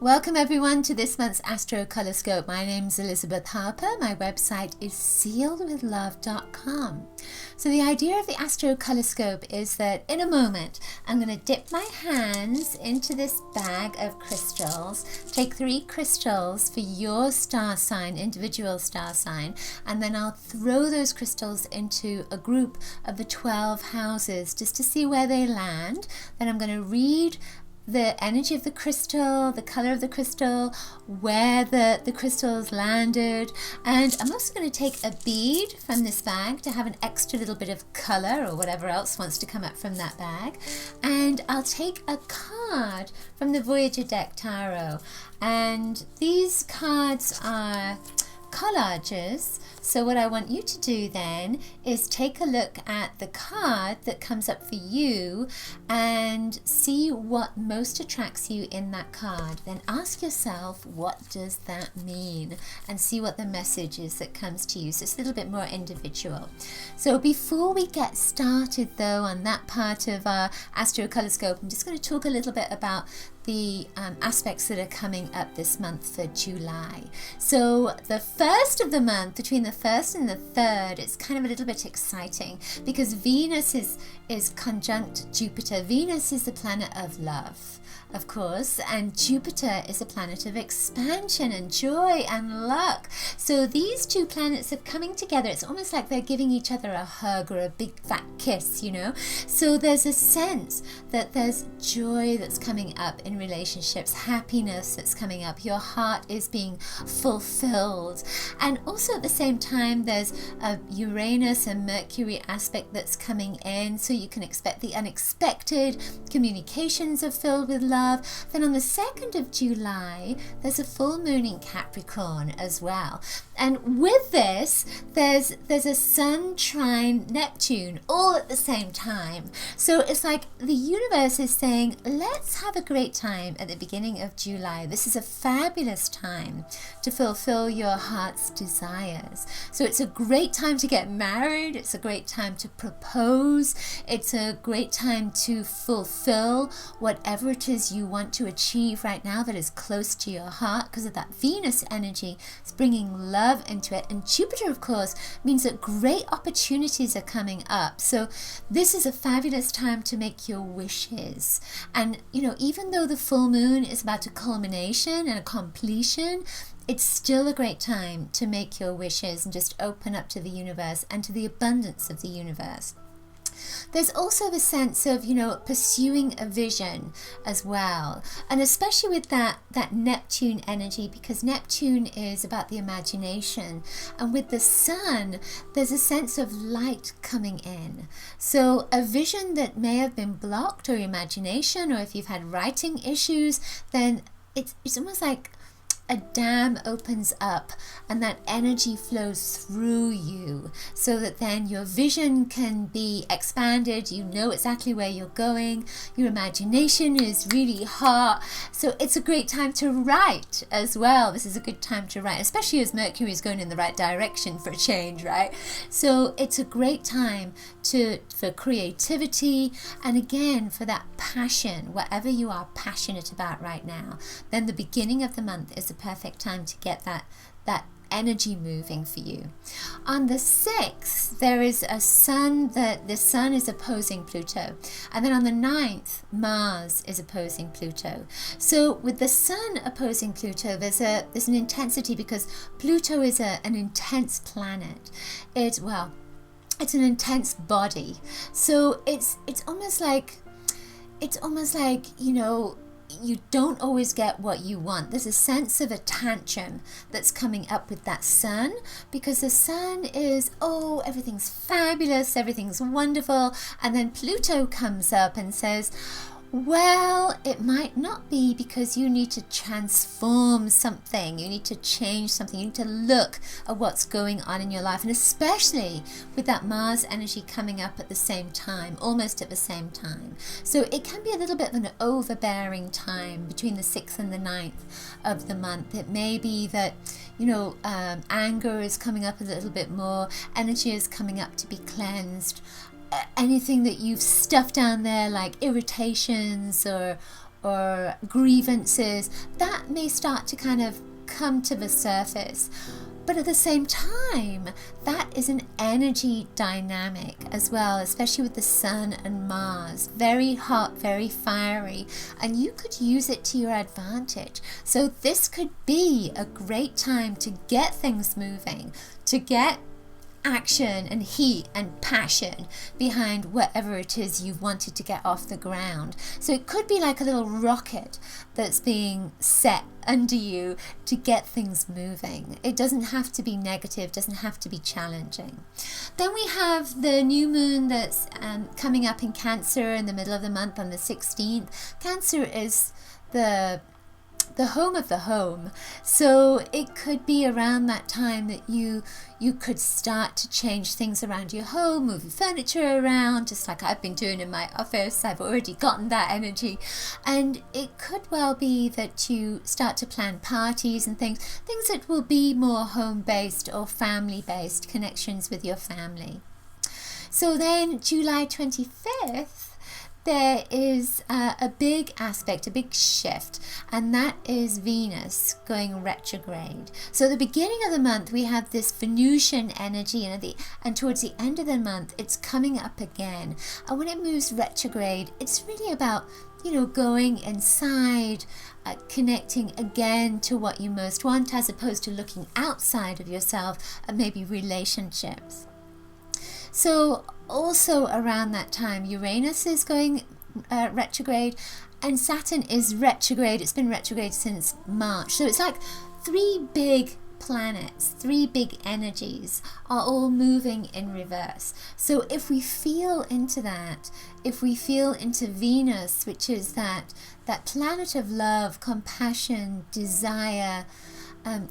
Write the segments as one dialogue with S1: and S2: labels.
S1: Welcome everyone to this month's Astrocolorscope. My name's Elizabeth Harper. My website is sealedwithlove.com. So the idea of the Astrocolorscope is that in a moment I'm going to dip my hands into this bag of crystals, take 3 crystals for your star sign, individual star sign, and then I'll throw those crystals into a group of the 12 houses just to see where they land. Then I'm going to read the energy of the crystal, the color of the crystal, where the crystals landed, and I'm also going to take a bead from this bag to have an extra little bit of color or whatever else wants to come up from that bag, and I'll take a card from the Voyager deck tarot, and these cards are collages. So what I want you to do then is take a look at the card that comes up for you and see what most attracts you in that card. Then ask yourself, what does that mean? And see what the message is that comes to you. So it's a little bit more individual. So before we get started though on that part of our Astrocolorscope, I'm just going to talk a little bit about the aspects that are coming up this month for July. So the first of the month, between the 1st and the 3rd, it's kind of a little bit exciting because Venus is conjunct Jupiter. Venus is the planet of love, of course, and Jupiter is a planet of expansion and joy and luck. So these two planets are coming together. It's almost like they're giving each other a hug or a big fat kiss, you know. So there's a sense that there's joy that's coming up in relationships, happiness that's coming up. Your heart is being fulfilled. And also at the same time, there's a Uranus and Mercury aspect that's coming in. So you can expect the unexpected. Communications are filled with love. Then on the 2nd of July, there's a full moon in Capricorn as well. And with this, there's a Sun trine Neptune all at the same time. So it's like the universe is saying, let's have a great time at the beginning of July. This is a fabulous time to fulfill your heart's desires. So it's a great time to get married. It's a great time to propose. It's a great time to fulfill whatever it is you want to achieve right now that is close to your heart, because of that Venus energy. It's bringing love into it. And Jupiter, of course, means that great opportunities are coming up. So this is a fabulous time to make your wishes. And, you know, even though the full moon is about a culmination and a completion, it's still a great time to make your wishes and just open up to the universe and to the abundance of the universe. There's also the sense of, you know, pursuing a vision as well. And especially with that Neptune energy, because Neptune is about the imagination. And with the Sun, there's a sense of light coming in. So a vision that may have been blocked, or imagination, or if you've had writing issues, then it's almost like a dam opens up and that energy flows through you so that then your vision can be expanded. You know exactly where you're going. Your imagination is really hot. So it's a great time to write as well. This is a good time to write, especially as Mercury is going in the right direction for a change, right? So it's a great time for creativity, and again for that passion, whatever you are passionate about right now. Then the beginning of the month is a perfect time to get that energy moving for you. On the 6th, there is a sun that the Sun is opposing Pluto, and then on the 9th, Mars is opposing Pluto. So with the Sun opposing Pluto, there's an intensity, because Pluto is an intense planet. It's an intense body. So it's almost like, you know, you don't always get what you want. There's a sense of a tantrum that's coming up with that Sun, because the Sun is, oh, everything's fabulous, everything's wonderful, and then Pluto comes up and says, well, it might not be, because you need to transform something, you need to change something, you need to look at what's going on in your life, and especially with that Mars energy coming up at the same time, almost at the same time. So it can be a little bit of an overbearing time between the 6th and the 9th of the month. It may be that, you know, anger is coming up a little bit more, energy is coming up to be cleansed. Anything that you've stuffed down there, like irritations or or grievances, that may start to kind of come to the surface. But at the same time, that is an energy dynamic as well, especially with the Sun and Mars. Very hot, very fiery, and you could use it to your advantage. So this could be a great time to get things moving, to get action and heat and passion behind whatever it is you've wanted to get off the ground. So it could be like a little rocket that's being set under you to get things moving. It doesn't have to be negative, doesn't have to be challenging. Then we have the new moon that's coming up in Cancer in the middle of the month on the 16th. Cancer is the home of the home, so it could be around that time that you could start to change things around your home, move your furniture around, just like I've been doing in my office. I've already gotten that energy, and it could well be that you start to plan parties and things that will be more home-based or family-based, connections with your family. So then July 25th, there is a big aspect, a big shift, and that is Venus going retrograde. So at the beginning of the month, we have this Venusian energy, and towards the end of the month, it's coming up again. And when it moves retrograde, it's really about, going inside, connecting again to what you most want, as opposed to looking outside of yourself at maybe relationships. So also around that time, Uranus is going retrograde, and Saturn is retrograde. It's been retrograde since March. So it's like three big planets, three big energies are all moving in reverse. So if we feel into that, if we feel into Venus, which is that planet of love, compassion, desire,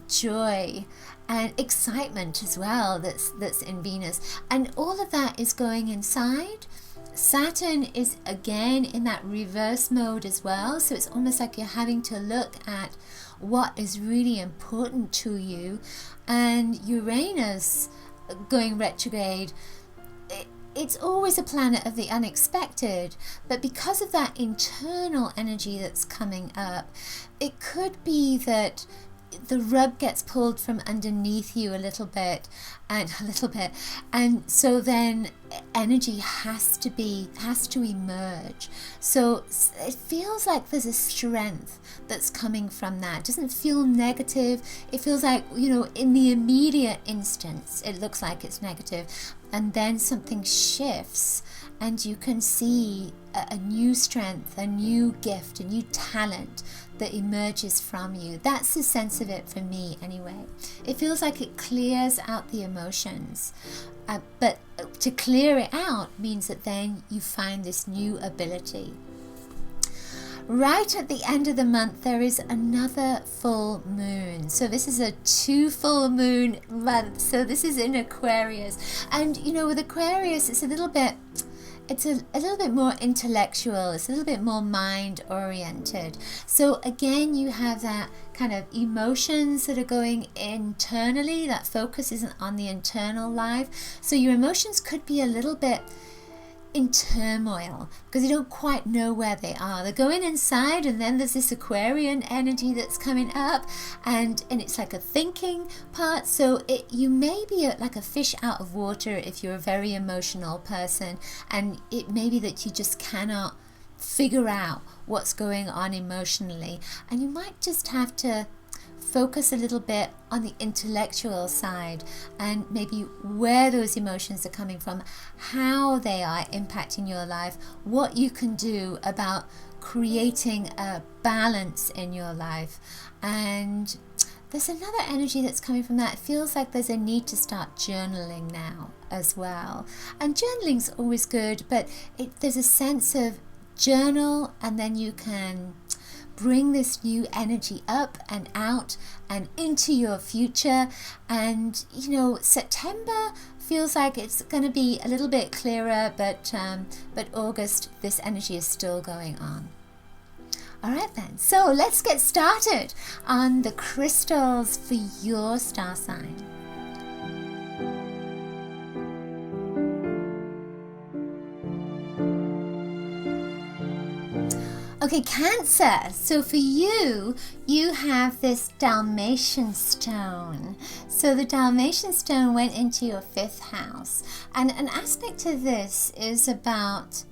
S1: joy, and excitement as well, that's in Venus, and all of that is going inside. Saturn is again in that reverse mode as well, so it's almost like you're having to look at what is really important to you. And Uranus going retrograde, it's always a planet of the unexpected, but because of that internal energy that's coming up, it could be that the rug gets pulled from underneath you a little bit, and so then energy has to emerge. So it feels like there's a strength that's coming from that. It doesn't feel negative. It feels like, in the immediate instance, it looks like it's negative, and then something shifts, and you can see a new strength, a new gift, a new talent that emerges from you. That's the sense of it for me anyway. It feels like it clears out the emotions, but to clear it out means that then you find this new ability. Right at the end of the month, there is another full moon. So this is a 2 full moon month. So this is in Aquarius, and with Aquarius, it's a little bit more intellectual. It's a little bit more mind oriented. So again, you have that kind of emotions that are going internally. That focus isn't on the internal life. So your emotions could be a little bit in turmoil because you don't quite know where they are. They're going inside, and then there's this Aquarian energy that's coming up, and it's like a thinking part. So you may be like a fish out of water if you're a very emotional person, and it may be that you just cannot figure out what's going on emotionally, and you might just have to focus a little bit on the intellectual side and maybe where those emotions are coming from, how they are impacting your life, what you can do about creating a balance in your life. And there's another energy that's coming from that. It feels like there's a need to start journaling now as well. And journaling's always good, but there's a sense of journal, and then you can bring this new energy up and out and into your future. And September feels like it's going to be a little bit clearer, but August, this energy is still going on. All right then, so let's get started on the crystals for your star sign. Okay, Cancer. So for you, you have this Dalmatian stone. So the Dalmatian stone went into your 5th house. And an aspect to this is about,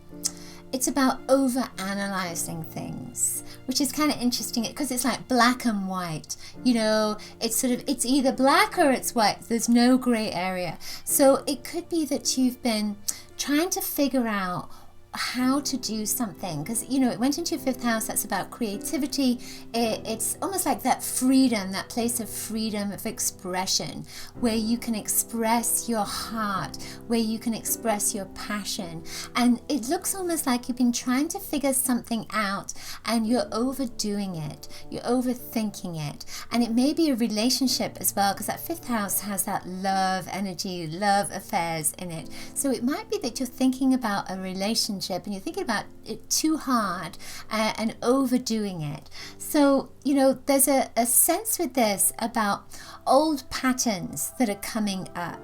S1: it's about over-analyzing things, which is kind of interesting because it's like black and white. You know, it's sort of, it's either black or it's white. There's no gray area. So it could be that you've been trying to figure out how to do something, because you know it went into your 5th house. That's about creativity. It's almost like that freedom, that place of freedom of expression, where you can express your heart, where you can express your passion. And it looks almost like you've been trying to figure something out and you're overdoing it, you're overthinking it. And it may be a relationship as well, because that 5th house has that love energy, love affairs in it. So it might be that you're thinking about a relationship and you're thinking about it too hard and overdoing it. So, you know, there's a sense with this about old patterns that are coming up.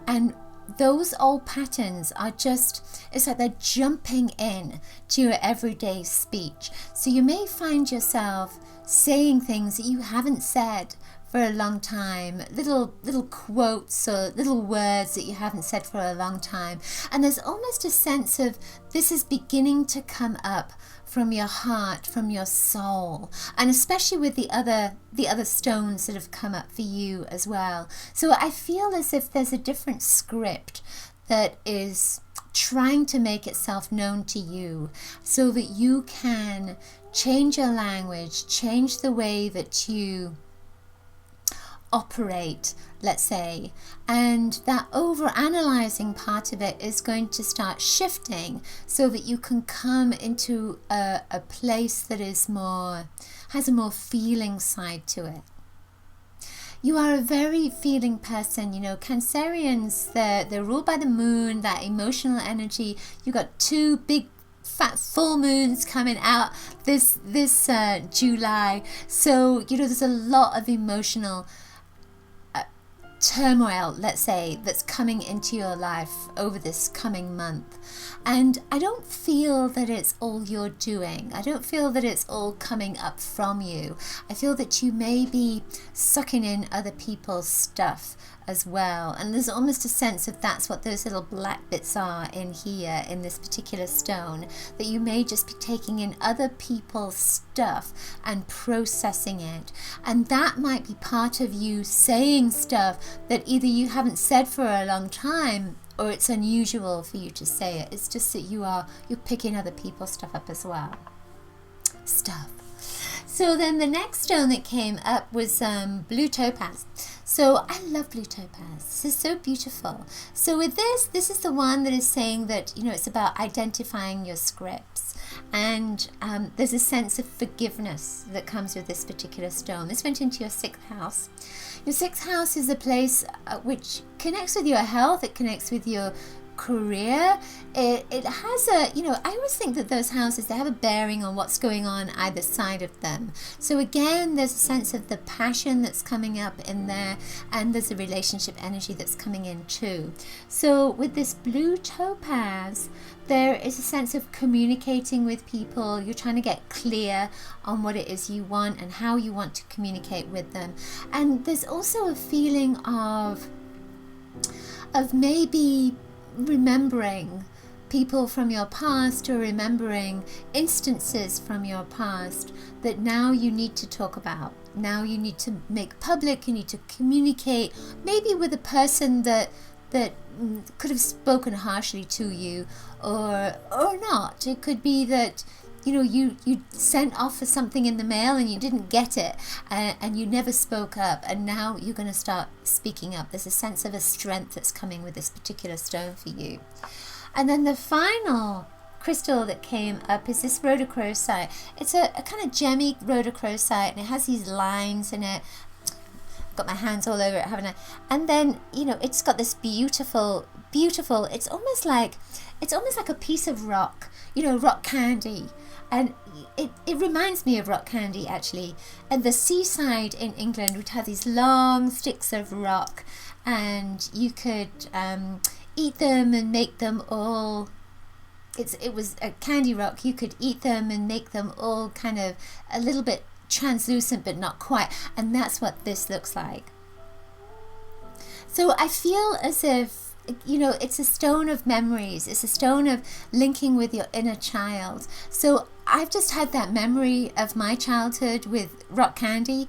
S1: And those old patterns are just, it's like they're jumping in to your everyday speech. So you may find yourself saying things that you haven't said for a long time, little quotes or little words that you haven't said for a long time. And there's almost a sense of this is beginning to come up from your heart, from your soul, and especially with the other stones that have come up for you as well. So I feel as if there's a different script that is trying to make itself known to you so that you can change your language, change the way that you operate, let's say, and that over-analyzing part of it is going to start shifting so that you can come into a place that is more, has a more feeling side to it. You are a very feeling person, you know. Cancerians, they're ruled by the moon, that emotional energy. You got 2 big fat full moons coming out this July, so you know there's a lot of emotional turmoil, let's say, that's coming into your life over this coming month. And I don't feel that it's all you're doing. I don't feel that it's all coming up from you. I feel that you may be sucking in other people's stuff as well. And there's almost a sense of that's what those little black bits are in here, in this particular stone, that you may just be taking in other people's stuff and processing it. And that might be part of you saying stuff that either you haven't said for a long time or it's unusual for you to say it. It's just that you're picking other people's stuff up as well. So then the next stone that came up was blue topaz. So I love blue topaz. This is so beautiful. So with this is the one that is saying that, you know, it's about identifying your scripts. And there's a sense of forgiveness that comes with this particular stone. This went into your 6th house. Your 6th house is a place which connects with your health. It connects with your career. It has a, you know, I always think that those houses, they have a bearing on what's going on either side of them. So again, there's a sense of the passion that's coming up in there, and there's a relationship energy that's coming in too. So with this blue topaz, there is a sense of communicating with people. You're trying to get clear on what it is you want and how you want to communicate with them. And there's also a feeling of maybe remembering people from your past, or remembering instances from your past that now you need to talk about. Now you need to make public, you need to communicate, maybe with a person that could have spoken harshly to you, or not. It could be that, you know, you sent off for something in the mail and you didn't get it, and you never spoke up, and now you're going to start speaking up. There's a sense of a strength that's coming with this particular stone for you. And then the final crystal that came up is this Rhodochrosite. It's a kind of gemmy Rhodochrosite, and it has these lines in it. Got my hands all over it, haven't I? And then, you know, it's got this beautiful, it's almost like a piece of rock, you know, rock candy. And it reminds me of rock candy, actually. And the seaside in England would have these long sticks of rock, and you could eat them and make them all it was a candy rock. You could eat them and make them all kind of a little bit translucent, but not quite. And that's what this looks like. So I feel as if, you know, it's a stone of memories. It's a stone of linking with your inner child. So I've just had that memory of my childhood with rock candy.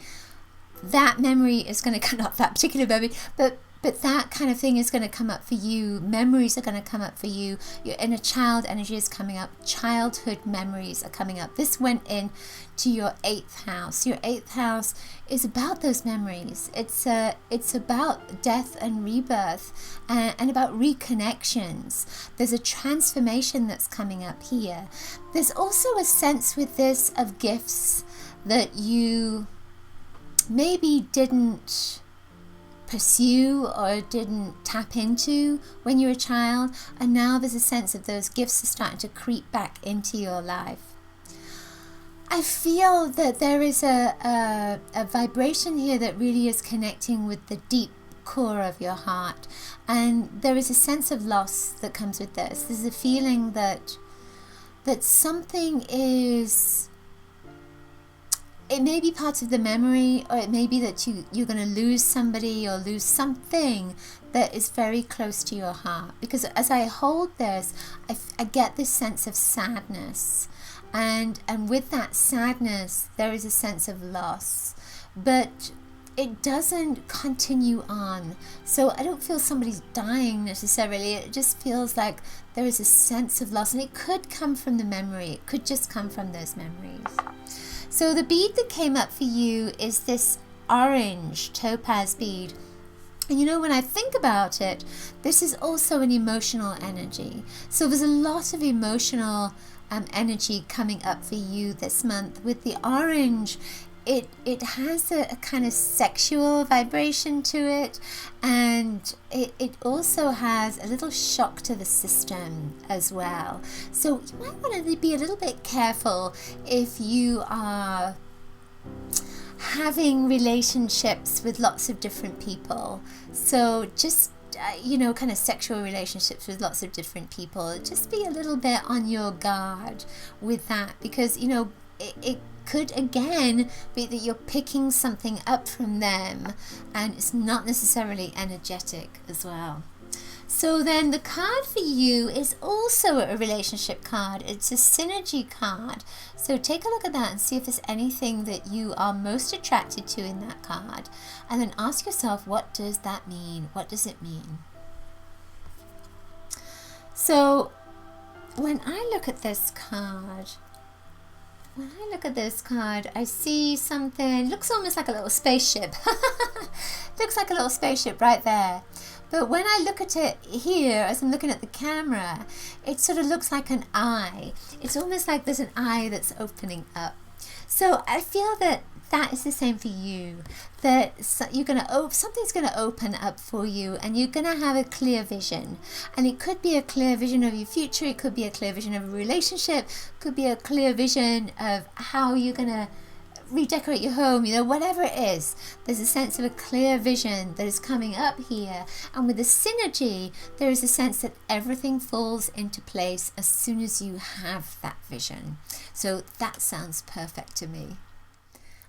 S1: That memory is going to come up, that particular memory, but that kind of thing is going to come up for you. Memories are going to come up for you. Your inner child energy is coming up. Childhood memories are coming up. This went in to your 8th house. Your 8th house is about those memories. It's about death and rebirth and about reconnections. There's a transformation that's coming up here. There's also a sense with this of gifts that you maybe didn't pursue or didn't tap into when you were a child, and now there's a sense of those gifts are starting to creep back into your life. I feel that there is a vibration here that really is connecting with the deep core of your heart, and there is a sense of loss that comes with this. There's a feeling that something is, it may be part of the memory, or it may be that you're going to lose somebody or lose something that is very close to your heart. Because as I hold this, I get this sense of sadness. And with that sadness, there is a sense of loss. But it doesn't continue on. So I don't feel somebody's dying necessarily. It just feels like there is a sense of loss. And it could come from the memory. It could just come from those memories. So the bead that came up for you is this orange topaz bead. And you know, when I think about it, this is also an emotional energy. So there's a lot of emotional energy coming up for you this month. With the orange, it has a kind of sexual vibration to it, and it also has a little shock to the system as well. So you might want to be a little bit careful if you are having relationships with lots of different people. So just you know, kind of sexual relationships with lots of different people, just be a little bit on your guard with that, because you know it could again be that you're picking something up from them and it's not necessarily energetic as well. So then the card for you is also a relationship card. It's a synergy card. So take a look at that and see if there's anything that you are most attracted to in that card. And then ask yourself, what does that mean? What does it mean? So when I look at this card, I see something, looks almost like a little spaceship. Looks like a little spaceship right there. But when I look at it here, as I'm looking at the camera, it sort of looks like an eye. It's almost like there's an eye that's opening up. So I feel that that is the same for you. That something's going to open up for you, and you're going to have a clear vision. And it could be a clear vision of your future. It could be a clear vision of a relationship. It could be a clear vision of how you're going to redecorate your home, you know, whatever it is. There's a sense of a clear vision that is coming up here, and with the synergy there is a sense that everything falls into place as soon as you have that vision. So that sounds perfect to me.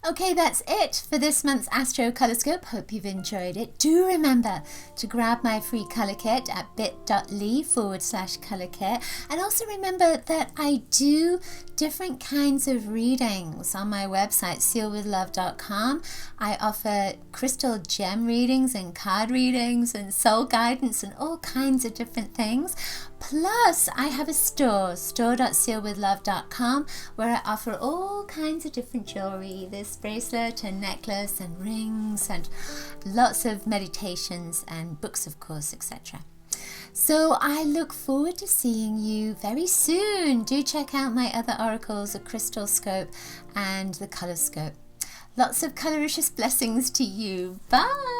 S1: Okay, that's it for this month's Astrocolorscope. Hope you've enjoyed it. Do remember to grab my free colour kit at bit.ly/colour kit. And also remember that I do different kinds of readings on my website, sealwithlove.com. I offer crystal gem readings and card readings and soul guidance and all kinds of different things. Plus, I have a store.sealwithlove.com, where I offer all kinds of different jewelry. This bracelet and necklace and rings and lots of meditations and books, of course, etc. So I look forward to seeing you very soon. Do check out my other oracles, the Crystalscope and the Colorscope. Lots of coloricious blessings to you. Bye!